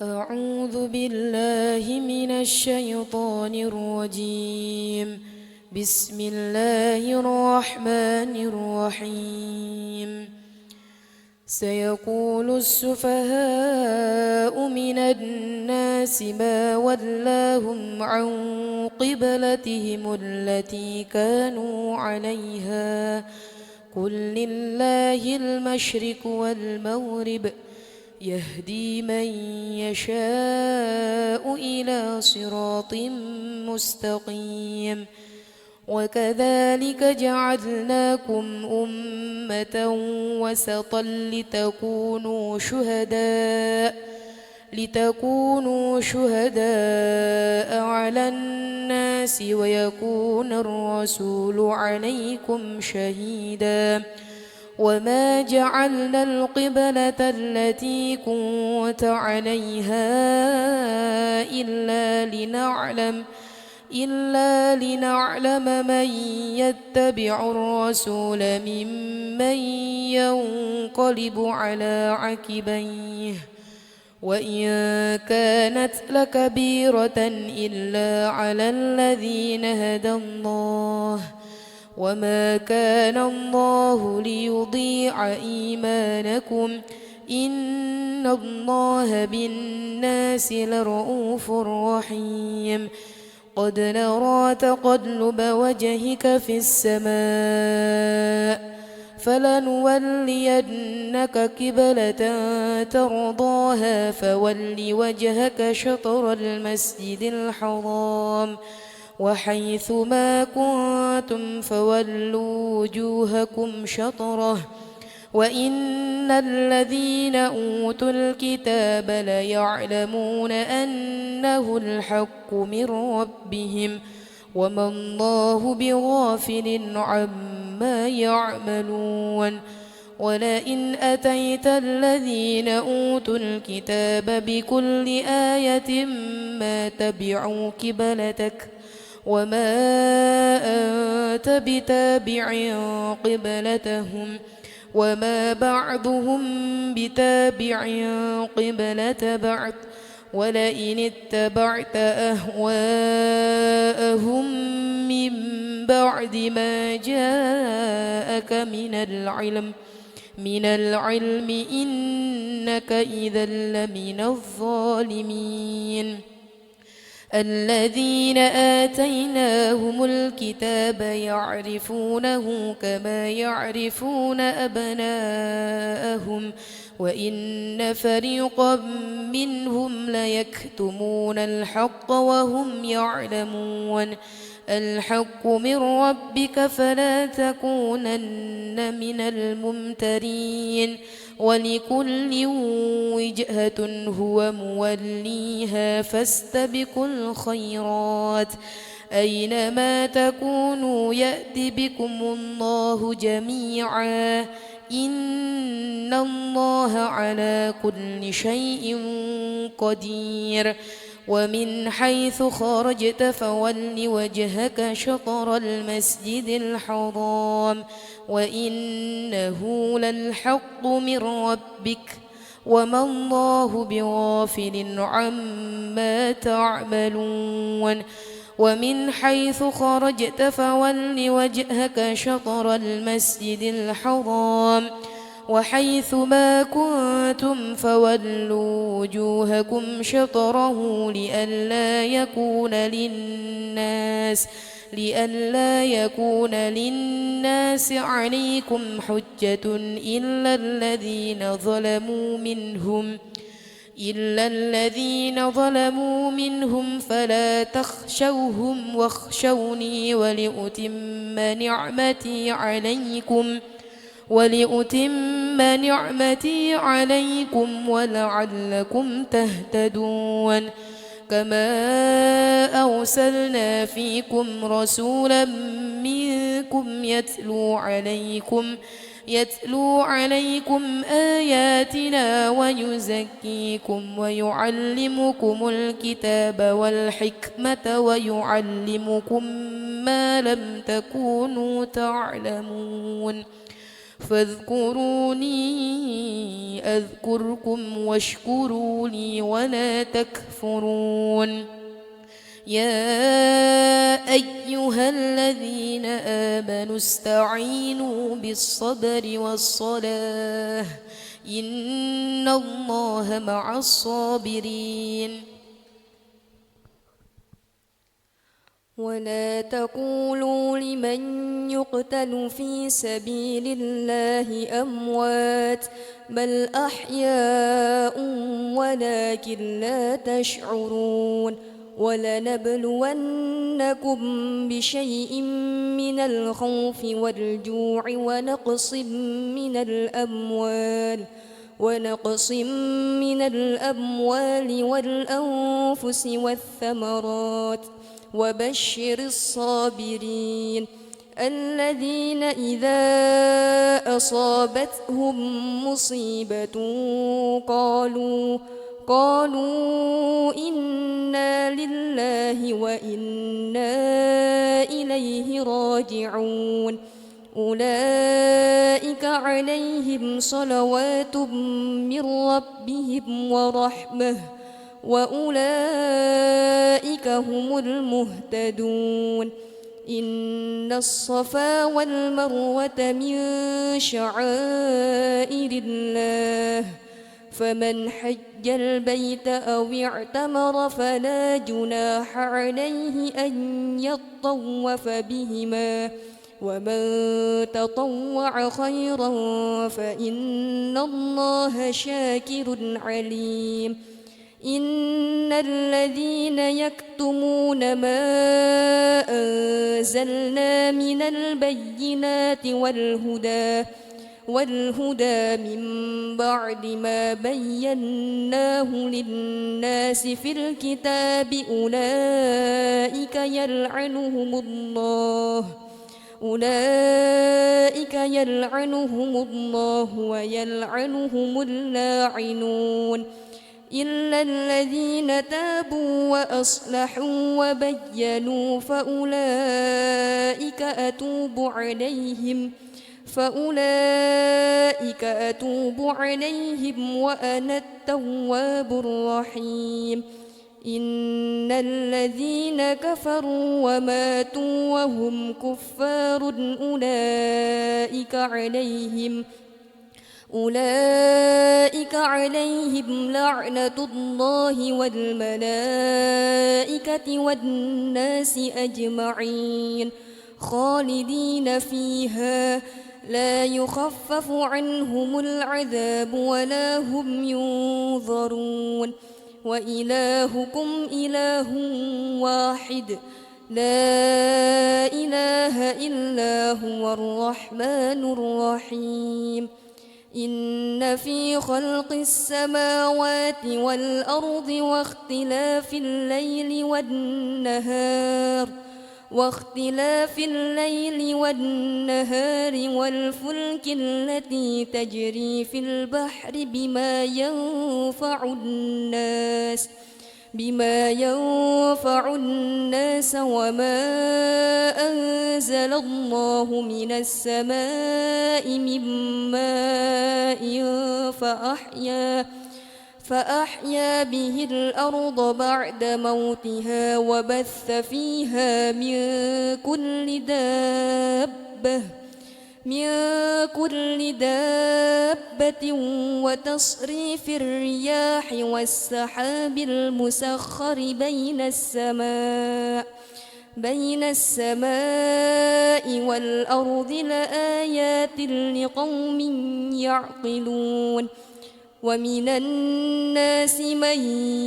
أعوذ بالله من الشيطان الرجيم. بسم الله الرحمن الرحيم. سيقول السفهاء من الناس ما ولاهم عن قبلتهم التي كانوا عليها قل لله المشرق والمغرب يهدي من يشاء إلى صراط مستقيم. وكذلك جعلناكم أمة وسطا لتكونوا شهداء على الناس ويكون الرسول عليكم شهيدا. وما جعلنا القبلة التي كنت عليها إلا لنعلم من يتبع الرسول ممن ينقلب على عقبيه وإن كانت لكبيرة إلا على الذين هدى الله وما كان الله ليضيع إيمانكم إن الله بالناس لرؤوف رحيم. قد نرى تقلب وجهك في السماء فلنولينك قبلة ترضاها فول وجهك شطر المسجد الحرام وحيث ما كنتم فولوا وجوهكم شطره وإن الذين أوتوا الكتاب ليعلمون أنه الحق من ربهم وما الله بغافل عما يعملون. ولئن أتيت الذين أوتوا الكتاب بكل آية ما تبعوا قبلتك وما أنت بتابع قبلتهم وما بعضهم بتابع قبلة بعض. ولئن اتبعت أهواءهم من بعد ما جاءك من العلم إنك إذا لمن الظالمين. الذين آتيناهم الكتاب يعرفونه كما يعرفون أبناءهم وإن فريقا منهم ليكتمون الحق وهم يعلمون. الحق من ربك فلا تكونن من الممترين. ولكل وجهة هو موليها فاستبقوا الخيرات أينما تكونوا يأت بكم الله جميعا إن الله على كل شيء قدير. ومن حيث خرجت فول وجهك شطر المسجد الحرام وإنه للحق من ربك وما الله بغافل عما تعملون. ومن حيث خرجت فول وجهك شطر المسجد الحرام وحيث ما كنتم فولوا وجوهكم شطره لئلا يكون للناس عليكم حجة إلا الذين ظلموا منهم فلا تخشوهم واخشوني ولأتم نعمتي عليكم ولعلكم تهتدون. كما أرسلنا فيكم رسولا منكم يتلو عليكم آياتنا ويزكيكم ويعلمكم الكتاب والحكمة ويعلمكم ما لم تكونوا تعلمون. فاذكروني أذكركم واشكروا لي ولا تكفرون. يا أيها الذين آمنوا استعينوا بالصبر والصلاة إن الله مع الصابرين. ولا تقولوا لمن يقتل في سبيل الله أموات بل أحياء ولكن لا تشعرون. ولنبلونكم بشيء من الخوف والجوع ونقص من الأموال والأنفس والثمرات وبشر الصابرين الذين إذا أصابتهم مصيبة قالوا إنا لله وإنا إليه راجعون. أولئك عليهم صلوات من ربهم ورحمة وأولئك هم المهتدون. إن الصفا والمروة من شعائر الله فمن حج البيت أو اعتمر فلا جناح عليه أن يطوف بهما ومن تطوع خيرا فإن الله شاكر عليم. إن الذين يكتمون ما أنزلنا من البينات والهدى من بعد ما بيناه للناس في الكتاب أولئك يلعنهم الله ويلعنهم اللاعنون إلا الذين تابوا وأصلحوا وبينوا فأولئك أتوب عليهم وأنا التواب الرحيم. إن الذين كفروا وماتوا وهم كفار أولئك عليهم لعنة الله والملائكة والناس أجمعين خالدين فيها لا يخفف عنهم العذاب ولا هم ينظرون. وإلهكم إله واحد لا إله إلا هو الرحمن الرحيم. إن في خلق السماوات والأرض واختلاف الليل والنهار والفلك التي تجري في البحر بما ينفع الناس وما أنزل الله من السماء من ماء فأحيا به الأرض بعد موتها وبث فيها من كل دابة وتصريف الرياح والسحاب المسخر بين السماء والأرض لآيات لقوم يعقلون. ومن الناس من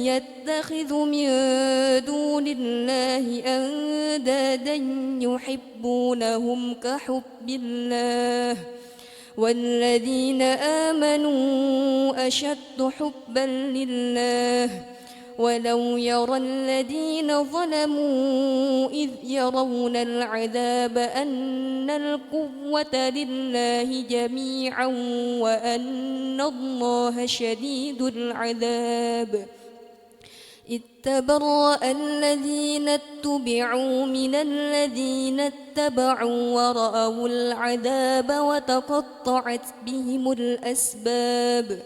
يتخذ من دون الله أندادا يحبونهم كحب الله والذين آمنوا أشد حبا لله. ولو يرى الذين ظلموا إذ يرون العذاب أن القوة لله جميعا وأن الله شديد العذاب. إذ تبرأ الذين اتبعوا من الذين اتبعوا ورأوا العذاب وتقطعت بهم الأسباب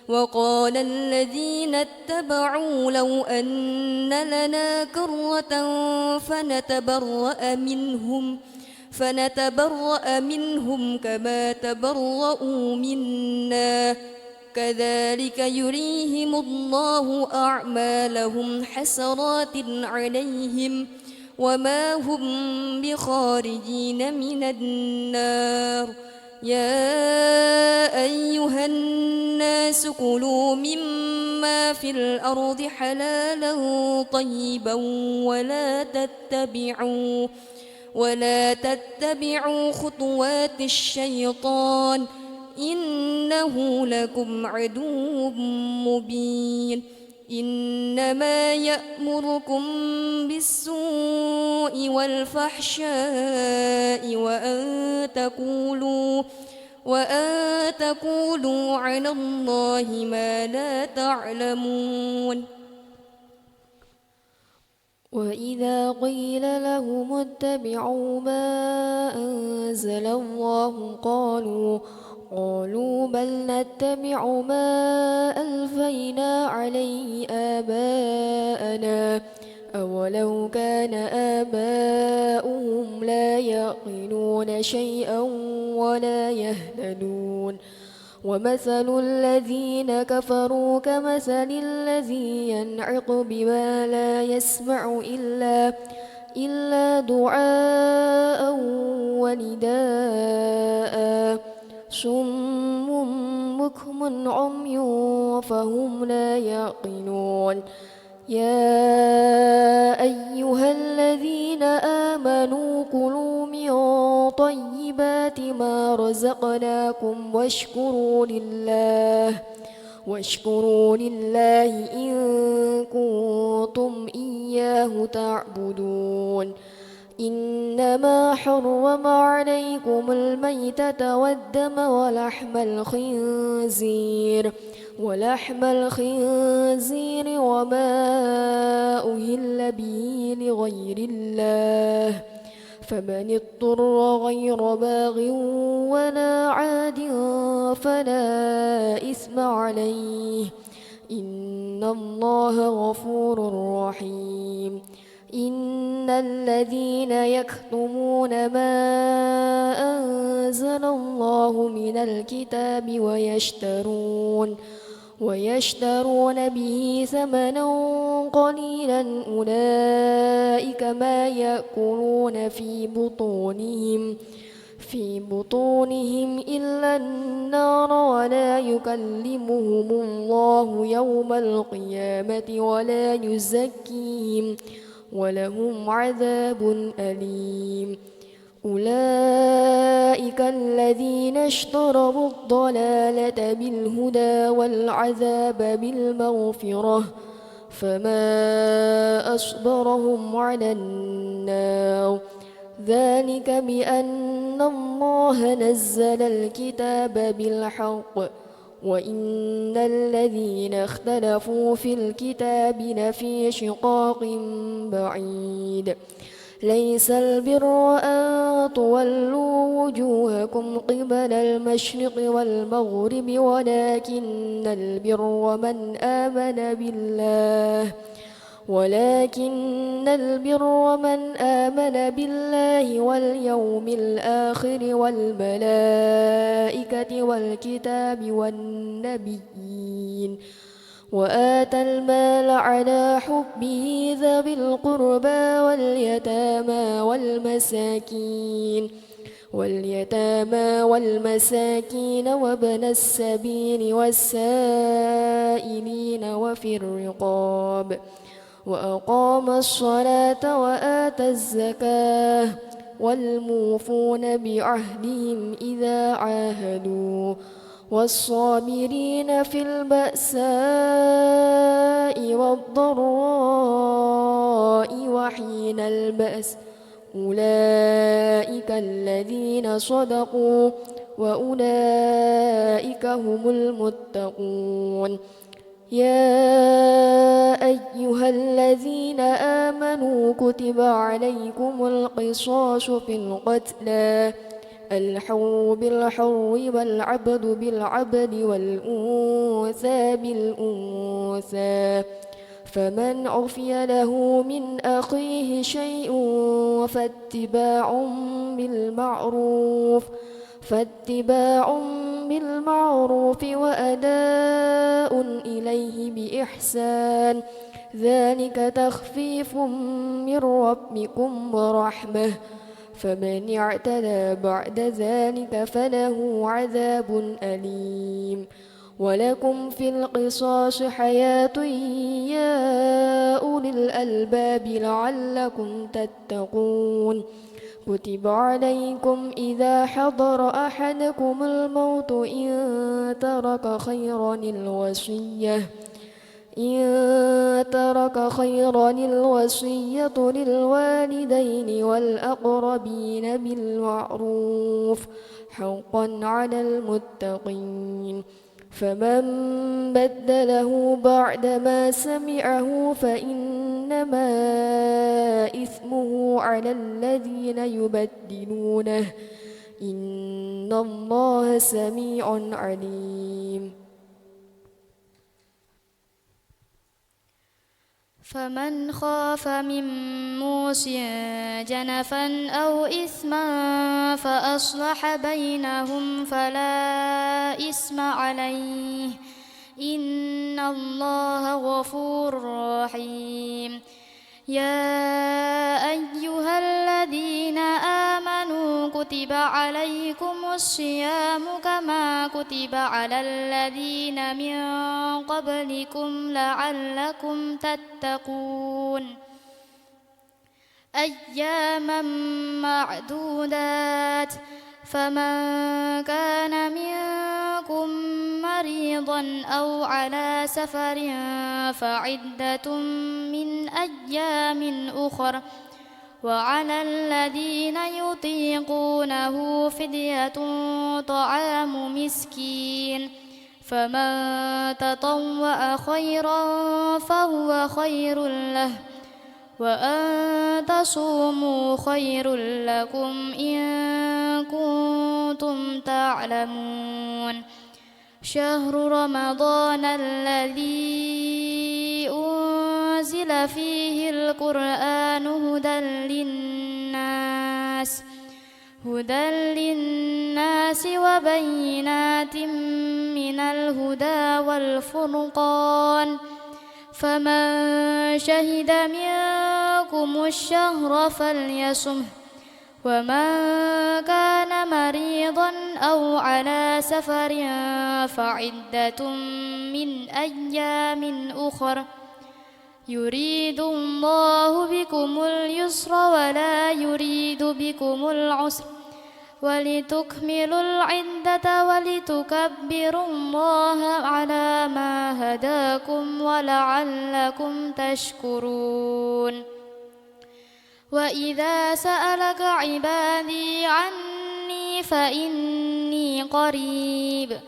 وقال الذين اتبعوا لو أن لنا كرة فنتبرأ منهم كما تبرؤوا منا كذلك يريهم الله أعمالهم حسرات عليهم وما هم بخارجين من النار يا أيها الناس كلوا مما في الأرض حلالا طيبا ولا تتبعوا خطوات الشيطان إنه لكم عدو مبين إنما يأمركم بالسوء والفحشاء وأن تقولوا على الله ما لا تعلمون وإذا قيل لهم اتبعوا ما أنزل الله قالوا بل نتبع ما ألفينا عليه آباءنا أولو كان آباؤهم لا يعقلون شيئا ولا يهتدون ومثل الذين كفروا كمثل الذي ينعق بما لا يسمع إلا دعاء ونداء صم بكم عمي فهم لا يعقلون يا أيها الذين آمنوا كلوا من طيبات ما رزقناكم واشكروا لله إن كنتم إياه تعبدون إنما حرم عليكم الميتة والدم ولحم الخنزير وما أهل به لغير الله فمن اضطر غير باغ ولا عاد فلا إثم عليه إن الله غفور رحيم إن الذين يكتمون ما أنزل الله من الكتاب ويشترون به ثمنا قليلا أولئك ما يأكلون في بطونهم إلا النار ولا يكلمهم الله يوم القيامة ولا يزكيهم ولهم عذاب أليم أولئك الذين اشتروا الضلالة بالهدى والعذاب بالمغفرة فما أصبرهم على النار ذلك بأن الله نزل الكتاب بالحق وإن الذين اختلفوا في الكتاب لفي شقاق بعيد ليس البر أن تولوا وجوهكم قبل المشرق والمغرب ولكن البر من آمن بالله واليوم الآخر والملائكة والكتاب والنبيين وآتى المال على حبه ذوي القربى واليتامى والمساكين وابن السبيل والسائلين وفي الرقاب وأقام الصلاة وآتى الزكاة والموفون بعهدهم إذا عاهدوا والصابرين في البأساء والضراء وحين البأس أولئك الذين صدقوا وأولئك هم المتقون يا أيها الذين آمنوا كتب عليكم القصاص في القتلى الحر بالحر والعبد بالعبد والأنثى بالأنثى فمن عفي له من أخيه شيء فاتباع بالمعروف وأداء إليه بإحسان ذلك تخفيف من ربكم ورحمة فمن اعتدى بعد ذلك فله عذاب أليم ولكم في القصاص حياة يا أولي الألباب لعلكم تتقون كتب عليكم إذا حضر أحدكم الموت إن ترك خيرا الوصية للوالدين والأقربين بالمعروف حقا على المتقين فمن بدله بعدما سمعه فإنما إثمه على الذين يبدلونه إن الله سميع عليم فمن خاف من موص جنفا أو إثما فأصلح بينهم فلا إثم عليه إن الله غفور رحيم يا أيها الذين آمنوا كتب عليكم الصيام كما كتب على الذين من قبلكم لعلكم تتقون أياما معدودات فمن كان منكم مريضا أو على سفر فعدة من أيام أخر وعلى الذين يطيقونه فدية طعام مسكين فمن تطوع خيرا فهو خير له وأن تصوموا خير لكم إن كنتم تعلمون شهر رمضان الذي أنزل فيه القرآن هدى للناس وبينات من الهدى والفرقان فمن شهد منكم الشهر فليصمه ومن كان مريضا أو على سفر فعدة من أيام أخر يريد الله بكم اليسر ولا يريد بكم العسر ولتكملوا العدة ولتكبروا الله على ما هداكم ولعلكم تشكرون وإذا سألك عبادي عني فإني قريب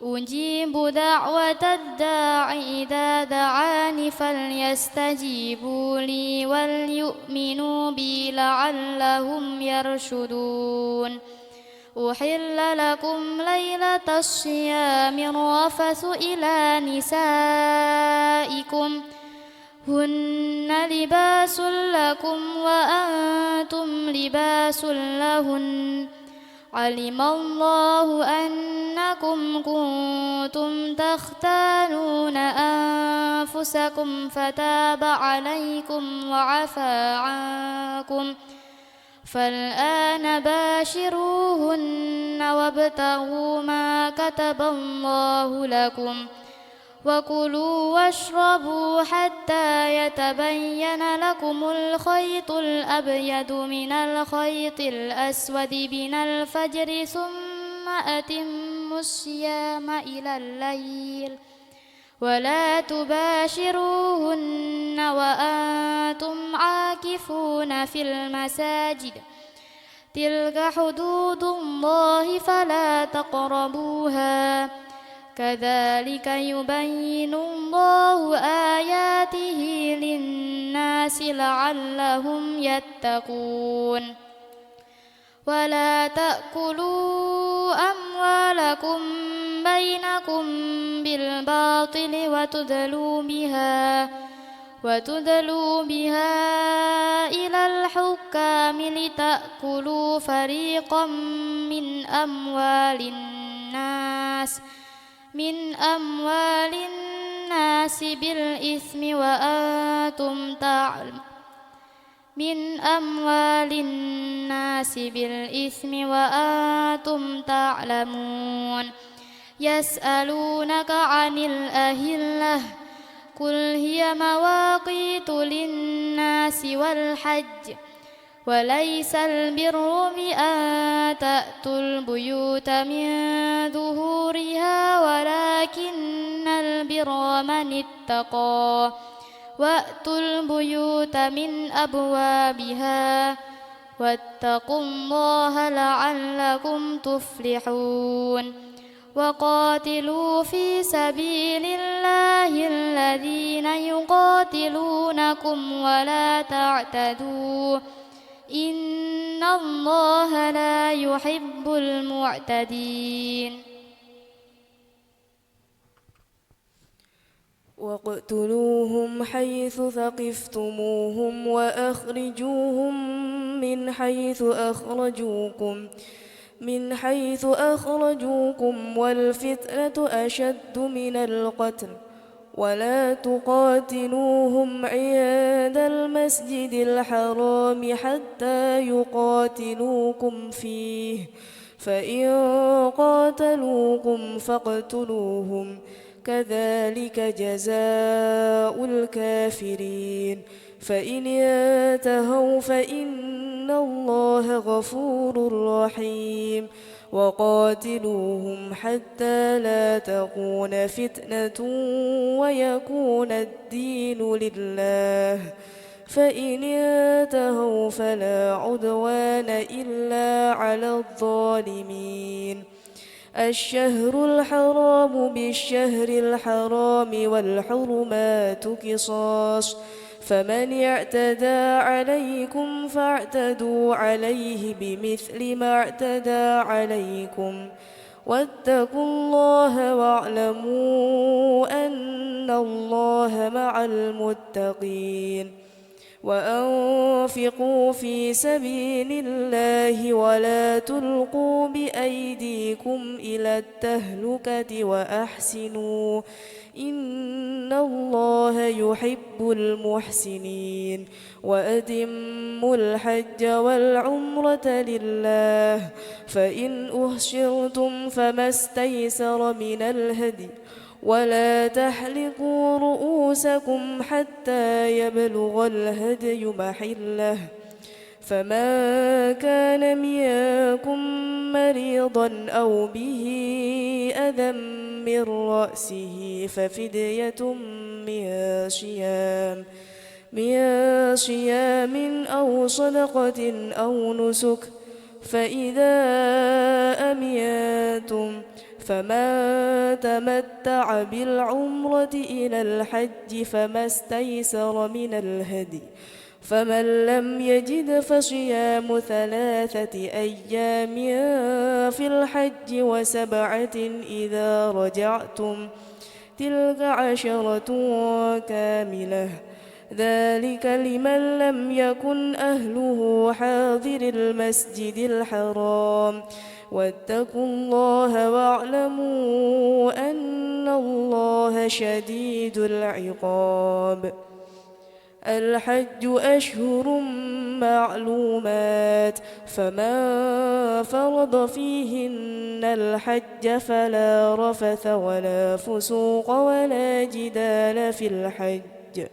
أجيب دعوة الداع إذا دعاني فليستجيبوا لي وليؤمنوا بي لعلهم يرشدون أحل لكم ليلة الصيام الرفث إلى نسائكم هن لباس لكم وأنتم لباس لهن علم الله أنكم كنتم تختانون أنفسكم فتاب عليكم وعفى عنكم فالآن باشروهن وابتغوا ما كتب الله لكم وكلوا واشربوا حتى يتبين لكم الخيط الأبيض من الخيط الأسود من الفجر ثم أتموا الصيام إلى الليل ولا تباشروهن وأنتم عاكفون في المساجد تلك حدود الله فلا تقربوها كذلك يبين الله آياته للناس لعلهم يتقون ولا تأكلوا أموالكم بينكم بالباطل وتدلوا بها إلى الحكام لتأكلوا فريقا من أموال الناس بالإثم وأنتم تعلمون يسألونك عن الأهلة قل هي مواقيت للناس والحج وليس البر بأن تأتوا البيوت من ظهورها ولكن البر من اتقى وأتوا البيوت من أبوابها واتقوا الله لعلكم تفلحون وقاتلوا في سبيل الله الذين يقاتلونكم ولا تعتدوا إن الله لا يحب المعتدين واقتلوهم حيث ثقفتموهم وأخرجوهم من حيث أخرجوكم والفتنة أشد من القتل ولا تقاتلوهم عند المسجد الحرام حتى يقاتلوكم فيه فإن قاتلوكم فاقتلوهم كذلك جزاء الكافرين فإن انتهوا فإن الله غفور رحيم وقاتلوهم حتى لا تكون فتنة ويكون الدين لله فإن انتهوا فلا عدوان إلا على الظالمين الشهر الحرام بالشهر الحرام والحرمات قصاص فمن اعتدى عليكم فاعتدوا عليه بمثل ما اعتدى عليكم واتقوا الله واعلموا أن الله مع المتقين وأنفقوا في سبيل الله ولا تلقوا بأيديكم إلى التهلكة وأحسنوا إن الله يحب المحسنين وأتموا الحج والعمرة لله فإن أحصرتم فما استيسر من الهدي ولا تحلقوا رؤوسكم حتى يبلغ الهدي محله فمن كان منكم مريضا أو به أذى من رأسه ففدية من صيام أو صدقة أو نسك فإذا أمنتم فمن تمتع بالعمرة إلى الحج فما استيسر من الهدي فمن لم يجد فصيام 3 أيام في الحج و7 إذا رجعتم تلك 10 كاملة ذلك لمن لم يكن أهله حاضر المسجد الحرام واتقوا الله واعلموا أن الله شديد العقاب الحج أشهر معلومات فمن فرض فيهن الحج فلا رفث ولا فسوق ولا جدال في الحج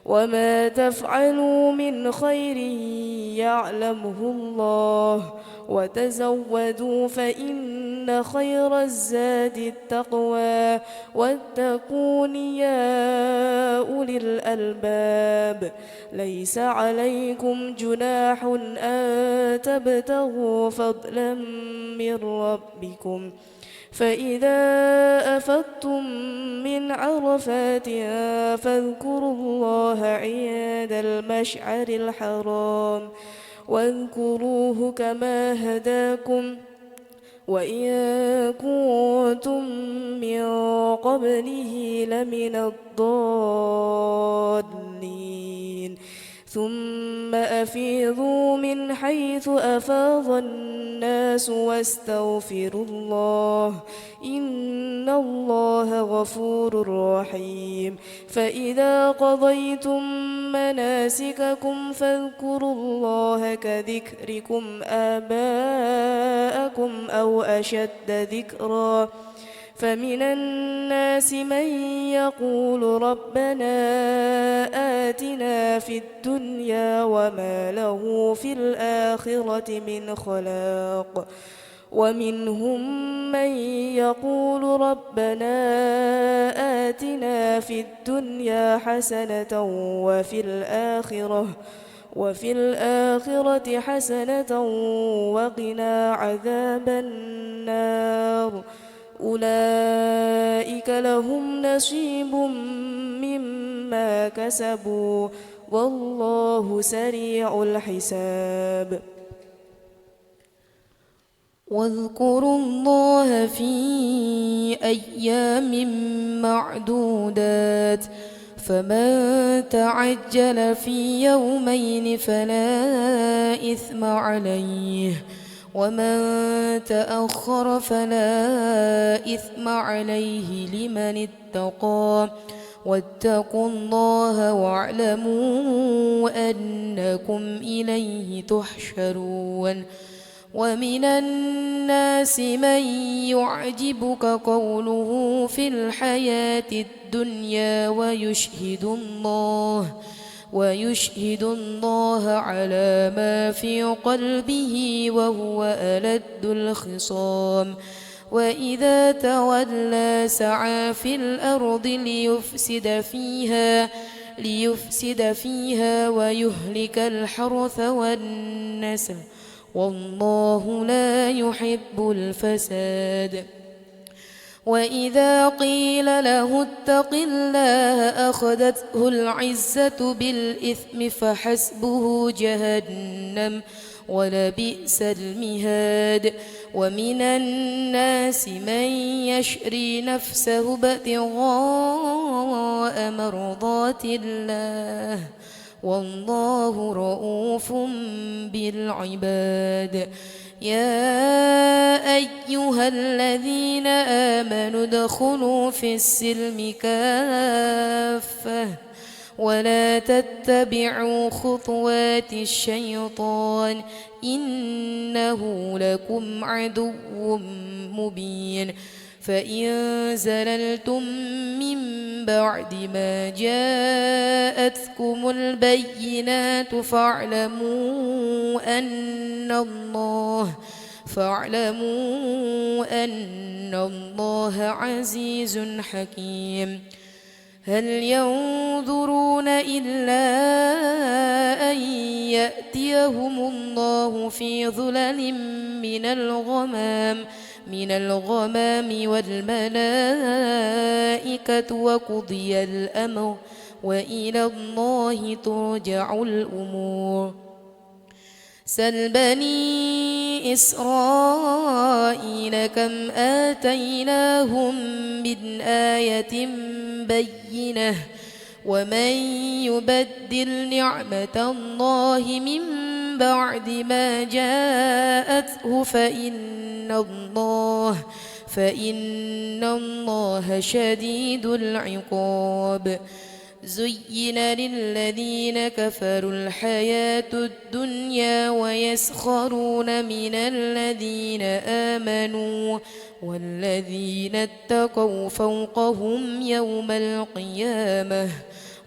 وما تفعلوا من خير يعلمه الله وتزودوا فإن خير الزاد التقوى واتقون يا أولي الألباب ليس عليكم جناح أن تبتغوا فضلا من ربكم فإذا أفضتم من عرفات فاذكروا الله عند المشعر الحرام واذكروه كما هداكم وإن كنتم من قبله لمن الضالين ثم أفيضوا من حيث أفاض الناس واستغفروا الله إن الله غفور رحيم فإذا قضيتم مناسككم فاذكروا الله كذكركم آباءكم أو أشد ذكرا فمن الناس من يقول ربنا آتنا في الدنيا وما له في الآخرة من خلاق ومنهم من يقول ربنا آتنا في الدنيا حسنة وفي الآخرة حسنة وقنا عذاب النار أولئك لهم نصيب مما كسبوا والله سريع الحساب واذكروا الله في أيام معدودات فمن تعجل في يومين فلا إثم عليه ومن تأخر فلا إثم عليه لمن اتقى واتقوا الله واعلموا أنكم إليه تحشرون ومن الناس من يعجبك قوله في الحياة الدنيا ويشهد الله على ما في قلبه وهو ألد الخصام وإذا تولى سعى في الأرض ليفسد فيها ويهلك الحرث والنسل والله لا يحب الفساد وإذا قيل له اتق الله أخذته العزة بالإثم فحسبه جهنم ولبئس المهاد ومن الناس من يشري نفسه ابتغاء مرضات الله والله رؤوف بالعباد يا أيها الذين آمنوا ادخلوا في السلم كافة ولا تتبعوا خطوات الشيطان إنه لكم عدو مبين فإن زللتم من بعد ما جاءتكم البينات فاعلموا أن الله عزيز حكيم هل ينظرون إلا أن يأتيهم الله في ظلل من الغمام والملائكة وقضي الأمر وإلى الله ترجع الأمور سل بني إسرائيل كم آتيناهم من آية بينة ومن يبدل نعمة الله من بعد ما جاءته فإن الله شديد العقاب زين للذين كفروا الحياة الدنيا ويسخرون من الذين آمنوا والذين اتقوا فوقهم يوم القيامة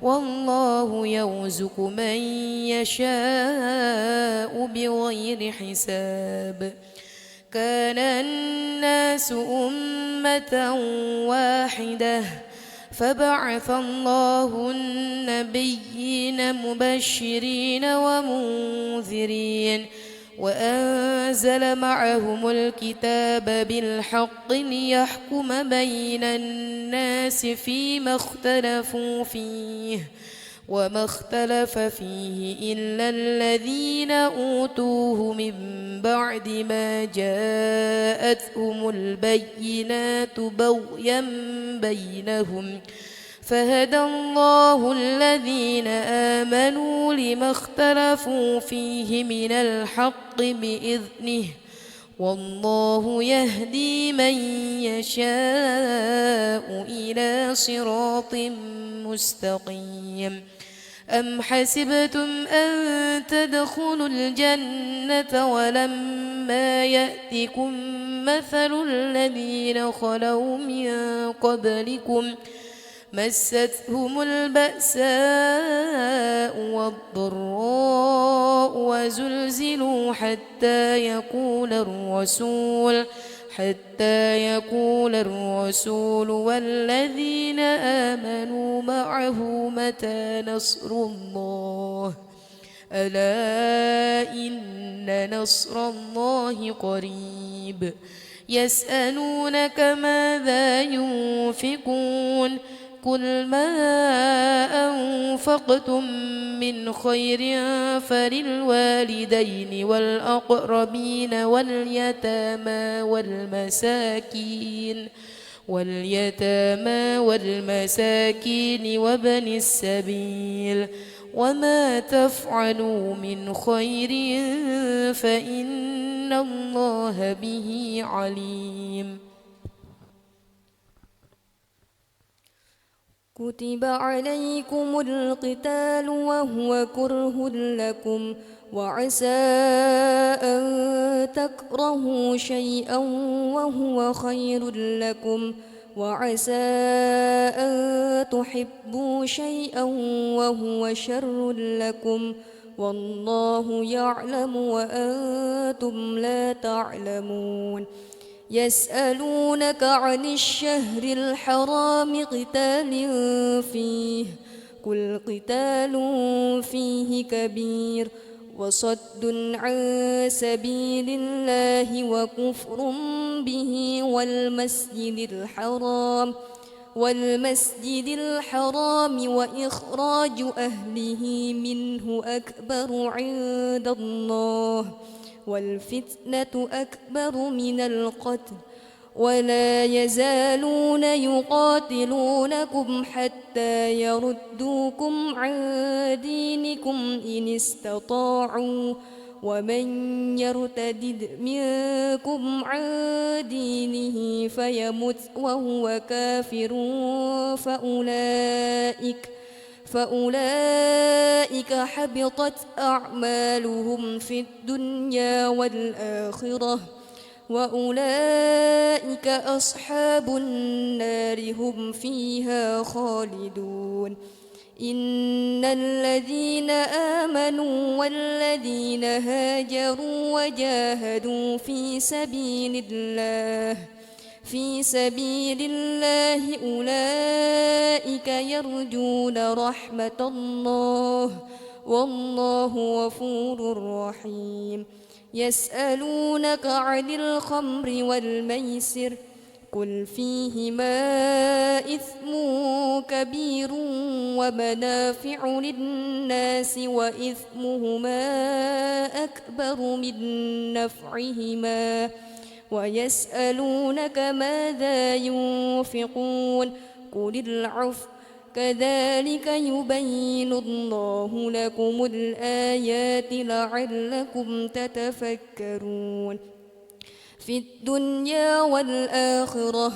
والله يرزق من يشاء بغير حساب كان الناس أمة واحدة فبعث الله النبيين مبشرين ومنذرين وأنزل معهم الكتاب بالحق ليحكم بين الناس فيما اختلفوا فيه وما اختلف فيه إلا الذين أوتوه من بعد ما جاءتهم البينات بغيا بينهم فهدى الله الذين آمنوا لما اختلفوا فيه من الحق بإذنه والله يهدي من يشاء إلى صراط مستقيم أم حسبتم أن تدخلوا الجنة ولما يأتكم مثل الذين خلوا من قبلكم مستهم البأساء والضراء وزلزلوا حتى يقول الرسول والذين آمنوا معه متى نصر الله ألا إن نصر الله قريب يسألونك ماذا ينفقون قل ما أنفقتم من خير فللوالدين والأقربين واليتامى والمساكين وابن السبيل وما تفعلوا من خير فإن الله به عليم كتب عليكم القتال وهو كره لكم وعسى أن تكرهوا شيئا وهو خير لكم وعسى أن تحبوا شيئا وهو شر لكم والله يعلم وأنتم لا تعلمون يسألونك عن الشهر الحرام قتال فيه قل قتال فيه كبير وصد عن سبيل الله وكفر به والمسجد الحرام وإخراج أهله منه أكبر عند الله والفتنة أكبر من القتل ولا يزالون يقاتلونكم حتى يردوكم عن دينكم إن استطاعوا ومن يرتد منكم عن دينه فيمت وهو كافر فأولئك حبطت أعمالهم في الدنيا والآخرة وأولئك أصحاب النار هم فيها خالدون إن الذين آمنوا والذين هاجروا وجاهدوا في سبيل الله أولئك يرجون رحمة الله والله غفور رحيم يسألونك عن الخمر والميسر قل فيهما إثم كبير ومنافع للناس وإثمهما أكبر من نفعهما ويسألونك ماذا ينفقون قل العفو كذلك يبين الله لكم الآيات لعلكم تتفكرون في الدنيا والآخرة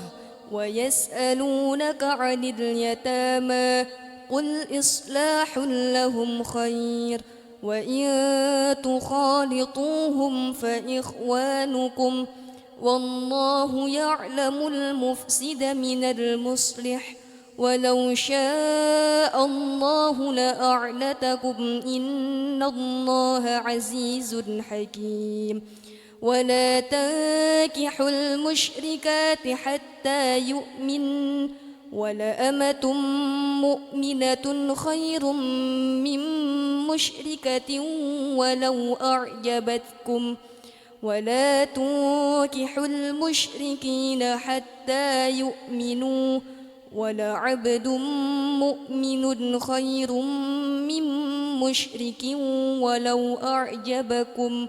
ويسألونك عن اليتامى قل إصلاح لهم خير وإن تخالطوهم فإخوانكم والله يعلم المفسد من المصلح ولو شاء الله لأعنتكم إن الله عزيز حكيم ولا تنكحوا المشركات حتى يؤمن ولأمة مؤمنة خير من مشركة ولو أعجبتكم ولا تنكحوا المشركين حتى يؤمنوا ولعبد مؤمن خير من مشرك ولو أعجبكم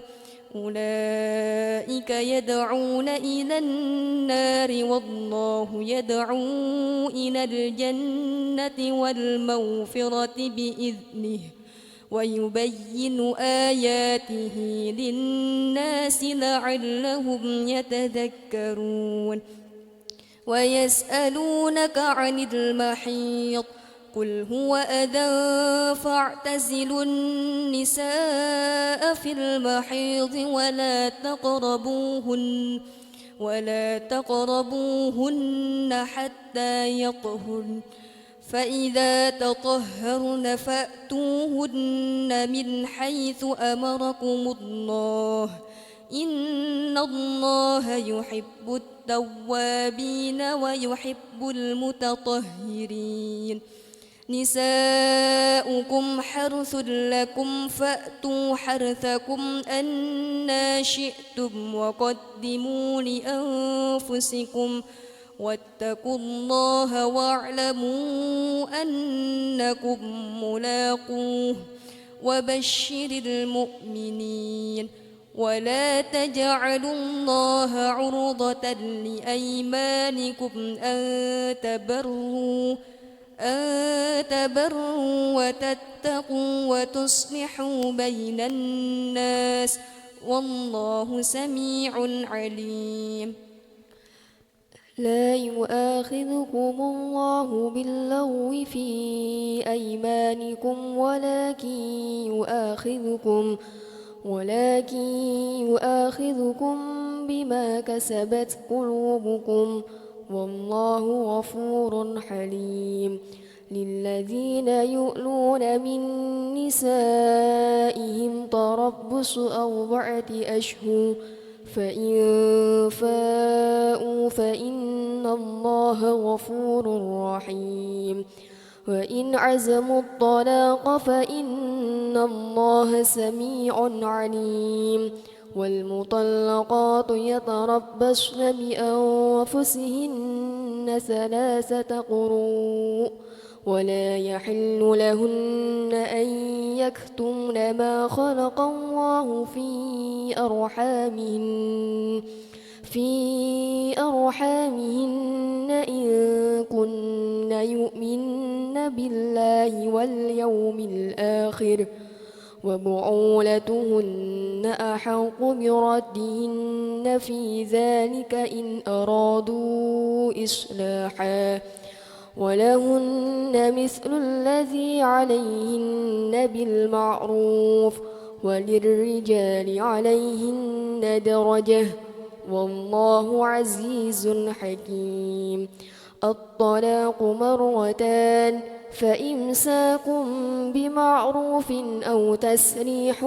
أولئك يدعون إلى النار والله يدعو إلى الجنة والمغفرة بإذنه ويبين آياته للناس لعلهم يتذكرون ويسألونك عن المحيض قل هو أذى فاعتزلوا النساء في المحيض ولا تقربوهن حتى يطهرن فإذا تطهرن فأتوهن من حيث أمركم الله إن الله يحب التوابين ويحب المتطهرين نساؤكم حرث لكم فأتوا حرثكم أنى شئتم وقدموا لأنفسكم واتقوا الله واعلموا أنكم ملاقوه وبشر المؤمنين ولا تجعلوا الله عرضة لأيمانكم أن تبروا وتتقوا وتصلحوا بين الناس والله سميع عليم لا يؤاخذكم الله باللغو في أيمانكم ولكن يؤاخذكم بما كسبت قلوبكم والله غفور حليم للذين يؤلون من نسائهم تربص 4 أشهر فإن فاءوا فإن الله غفور رحيم وإن عزموا الطلاق فإن الله سميع عليم والمطلقات يتربصن بأنفسهن 3 قروء ولا يحل لهن أن يكتمن ما خلق الله في أرحامهن إن كن يؤمن بالله واليوم الآخر وبعولتهن أحق بردهن في ذلك إن أرادوا إصلاحا ولهن مثل الذي عليهن بالمعروف وللرجال عليهن درجة والله عزيز حكيم الطلاق 2 فإمساك بمعروف أو تسريح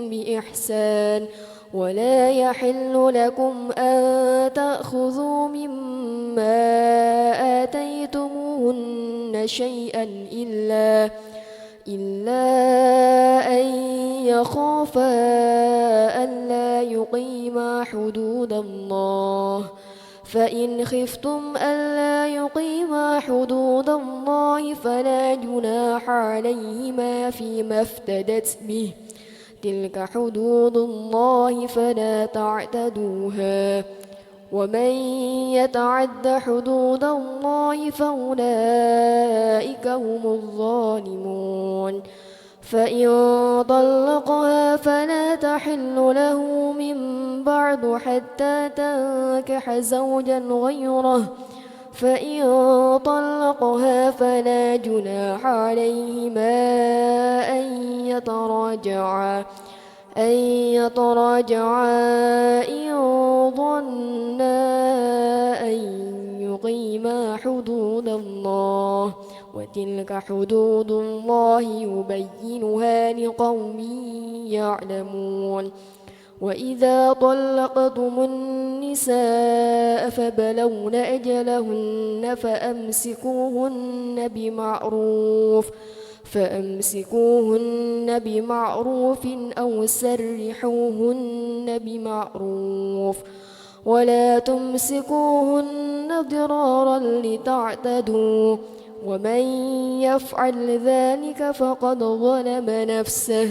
بإحسان ولا يحل لكم أن تأخذوا مما آتيتموهن شيئا إلا أن يخافا ألا يقيما حدود الله فإن خفتم ألا يقيما حدود الله فلا جناح عليهما فيما افتدت به تلك حدود الله فلا تعتدوها ومن يتعد حدود الله فأولئك هم الظالمون فإن طلقها فلا تحل له من بعد حتى تنكح زوجا غيره فإن طلقها فلا جناح عليهما أن يتراجعا إن ظنا أن يقيما حدود الله وتلك حدود الله يبينها لقوم يعلمون وإذا طلقتم النساء فبلغن أجلهن فأمسكوهن بمعروف أو سرحوهن بمعروف ولا تمسكوهن ضرارا لتعتدوا ومن يفعل ذلك فقد ظلم نفسه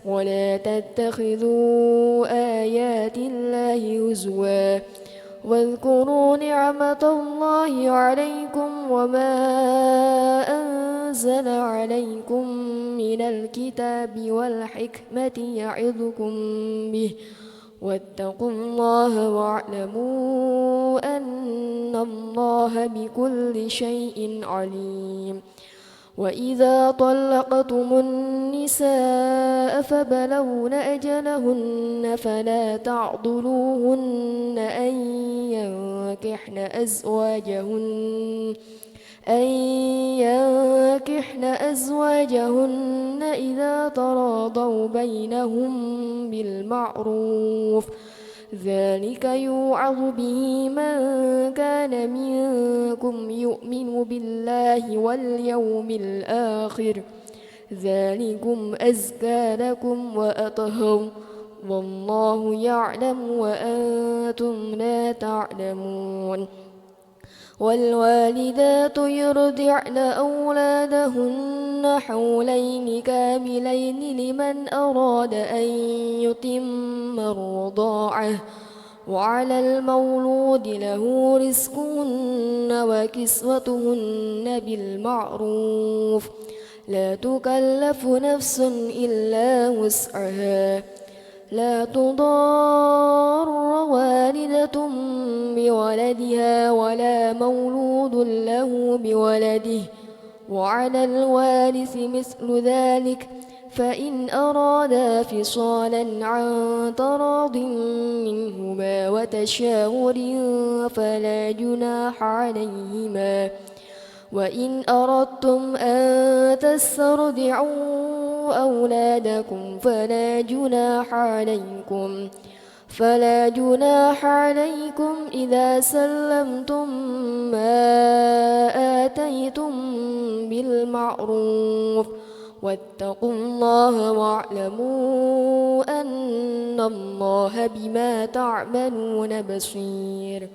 ولا تتخذوا آيات الله هزوا واذكروا نعمة الله عليكم وما أنزل عليكم من الكتاب والحكمة يعظكم به واتقوا الله واعلموا أن الله بكل شيء عليم وإذا طلقتم النساء فبلغن أجلهن فلا تعضلوهن أن ينكحن أزواجهن إذا تراضوا بينهم بالمعروف ذلك يوعظ به من كان منكم يؤمن بالله واليوم الآخر ذلكم أزكى لكم وأطهر والله يعلم وأنتم لا تعلمون والوالدات يرضعن أولادهن حولين كاملين لمن أراد أن يتم الرضاعة وعلى المولود له رزقهن وكسوتهن بالمعروف لا تكلف نفس إلا وسعها لا تضار والدة بولدها ولا مولود له بولده وعلى الوارث مثل ذلك فإن أرادا فصالا عن تراض منهما وتشاور فلا جناح عليهما وإن أردتم أن تسترضعوا أولادكم فلا جناح عليكم إذا سلمتم ما آتيتم بالمعروف واتقوا الله واعلموا أن الله بما تعملون بصير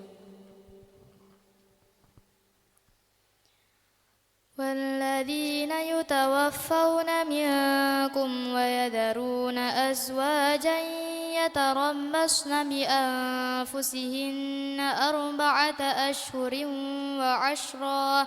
والذين يتوفون منكم ويذرون أزواجا يتربصن بأنفسهن 4 أشهر وعشرا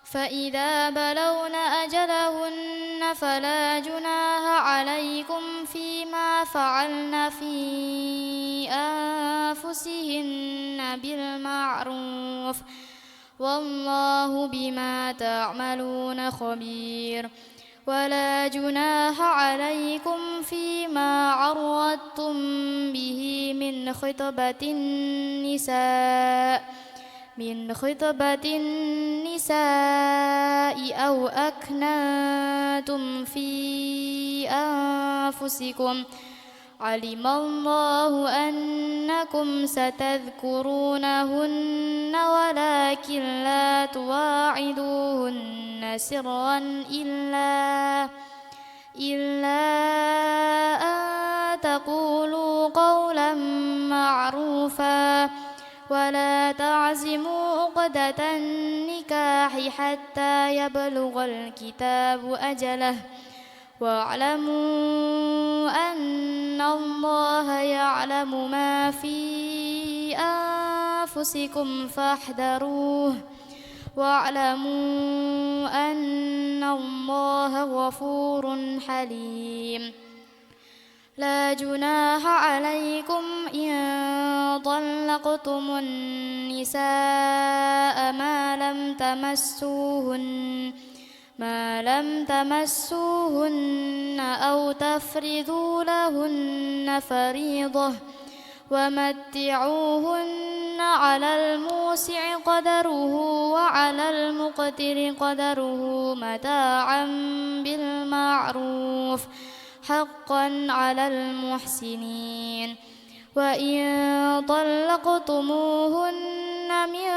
فإذا بلغن أجلهن فلا جناح عليكم فيما فعلن في أنفسهن بالمعروف والله بما تعملون خبير ولا جناح عليكم فيما عرضتم به من خطبة النساء أو أكننتم في أنفسكم علم الله أنكم ستذكرونهن ولكن لا تواعدوهن سرا إلا أن تقولوا قولا معروفا ولا تعزموا عقدة النكاح حتى يبلغ الكتاب أجله واعلموا أن الله يعلم ما في أنفسكم فاحذروه واعلموا أن الله غفور حليم لا جناح عليكم إن طلقتم النساء ما لم تمسوهن أو تفرضوا لهن فريضة ومتعوهن على الموسع قدره وعلى المقتر قدره متاعا بالمعروف حقا على المحسنين وإن طلقتموهن من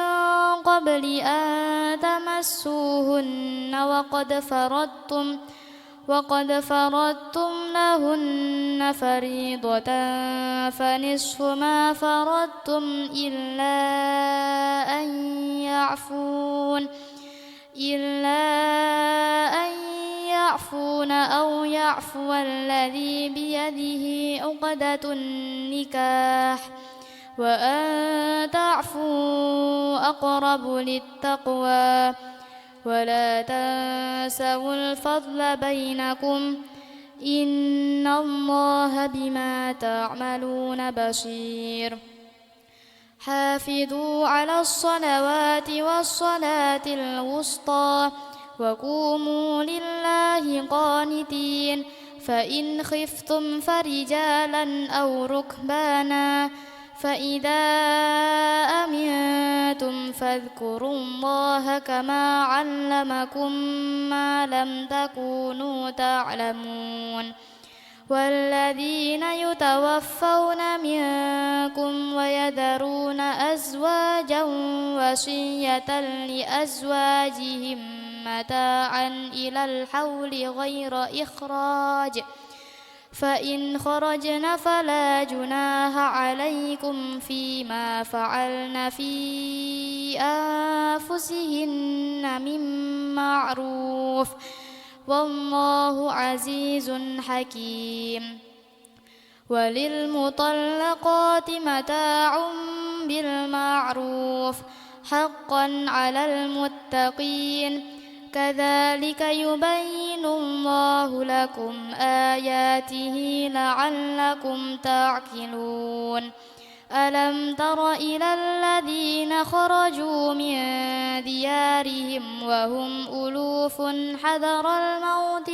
قبل أن تمسوهن وقد فرضتم لهن فريضة فنصف ما فرضتم إلا أن يعفون أو يعفو الذي بيده عقدة النكاح وأن تعفوا أقرب للتقوى ولا تنسوا الفضل بينكم إن الله بما تعملون بصير حافظوا على الصلوات والصلاة الوسطى وقوموا لله قانتين فإن خفتم فرجالا أو ركبانا فإذا أمنتم فاذكروا الله كما علمكم ما لم تكونوا تعلمون والذين يتوفون منكم ويذرون أزواجا وصية لأزواجهم متاعا إلى الحول غير إخراج فإن خرجن فلا جناح عليكم فيما فعلن في أنفسهن من معروف والله عزيز حكيم وللمطلقات متاع بالمعروف حقا على المتقين كذلك يبين الله لكم آياته لعلكم تعقلون ألم تر إلى الذين خرجوا من ديارهم وهم ألوف حذر الموت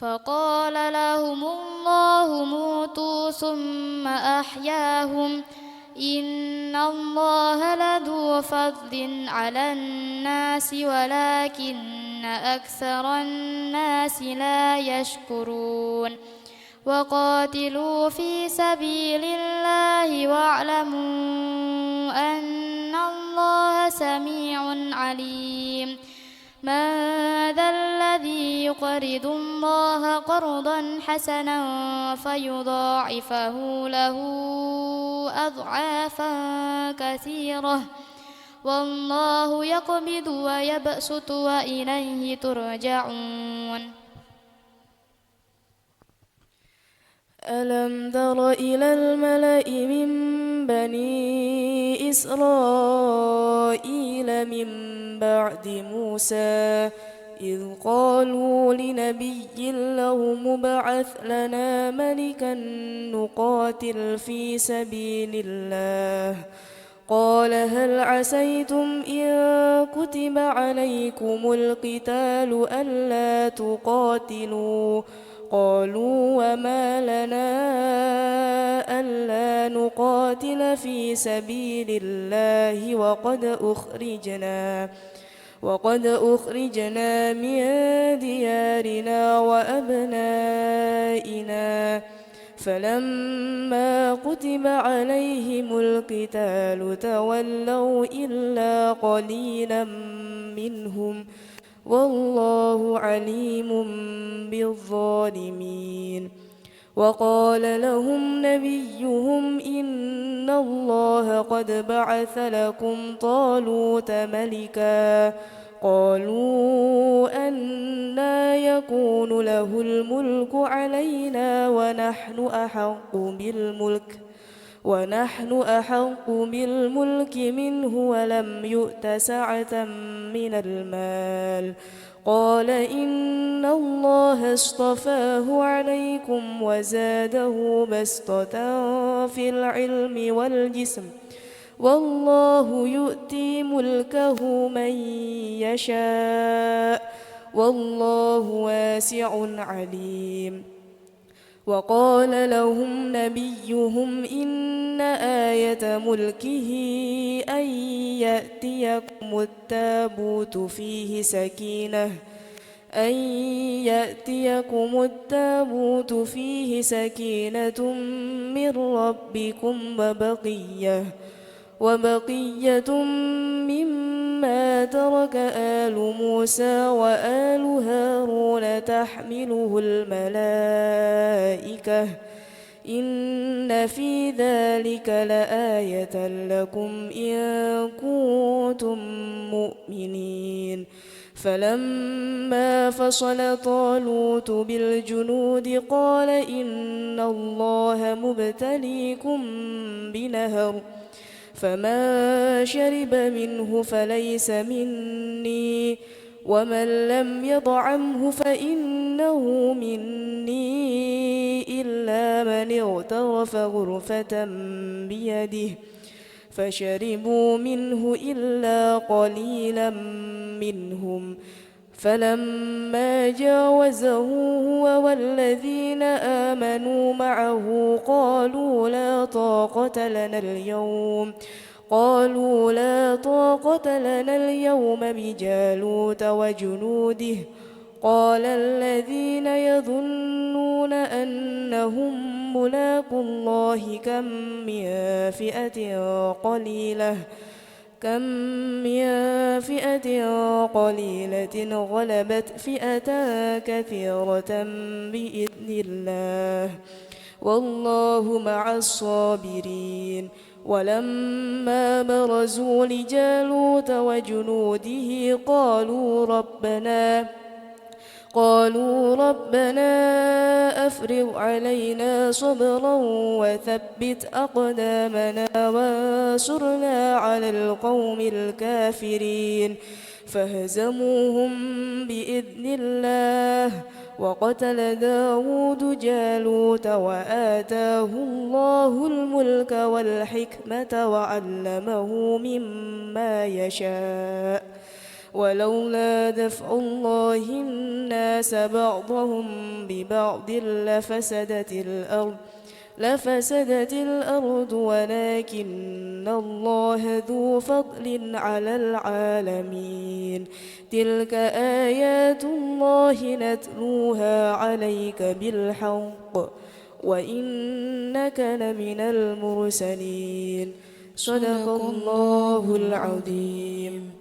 فقال لهم الله موتوا ثم أحياهم إن الله لذو فضل على الناس ولكن أكثر الناس لا يشكرون وقاتلوا في سبيل الله واعلموا أن الله سميع عليم من ذا الذي يقرض الله قرضا حسنا فيضاعفه له أضعافا كثيرة والله يقبض ويبسط وإليه ترجعون ألم تر إلى الملأ من بني إسرائيل من بعد موسى إذ قالوا لنبي له مبعث لنا ملكا نقاتل في سبيل الله قال هل عسيتم إن كتب عليكم القتال ألا تقاتلوا قالوا وما لنا ألا نقاتل في سبيل الله وقد أخرجنا من ديارنا وأبنائنا فلما كتب عليهم القتال تولوا إلا قليلا منهم والله عليم بالظالمين وقال لهم نبيهم إن الله قد بعث لكم طالوت ملكا قالوا أنى يكون له الملك علينا ونحن أحق بالملك منه ولم يؤت سعة من المال قال إن الله اصطفاه عليكم وزاده بسطة في العلم والجسم والله يؤتي ملكه من يشاء والله واسع عليم وقال لهم نبيهم إن آية ملكه أن يأتيكم التابوت فيه سكينة من ربكم وبقية مما ترك آل موسى وآل هارون تحمله الملائكة إن في ذلك لآية لكم إن كنتم مؤمنين فلما فصل طالوت بالجنود قال إن الله مبتليكم بنهر فمن شرب منه فليس مني ومن لم يطعمه فإنه مني إلا من اغترف غرفة بيده فشربوا منه إلا قليلا منهم فلما جاوزه هو والذين آمنوا معه قالوا لا طاقة لنا اليوم بجالوت وجنوده قال الذين يظنون أنهم ملاقو الله كم من فئة قليلة غلبت فئة كثيرة بإذن الله والله مع الصابرين ولما برزوا لجالوت وجنوده قالوا ربنا أفرغ علينا صبرا وثبت أقدامنا وانصرنا على القوم الكافرين فهزموهم بإذن الله وقتل داود جالوت وآتاه الله الملك والحكمة وعلمه مما يشاء ولولا دفع الله الناس بعضهم ببعض لفسدت الأرض ولكن الله ذو فضل على العالمين تلك آيات الله نتلوها عليك بالحق وإنك لمن المرسلين صدق الله العظيم.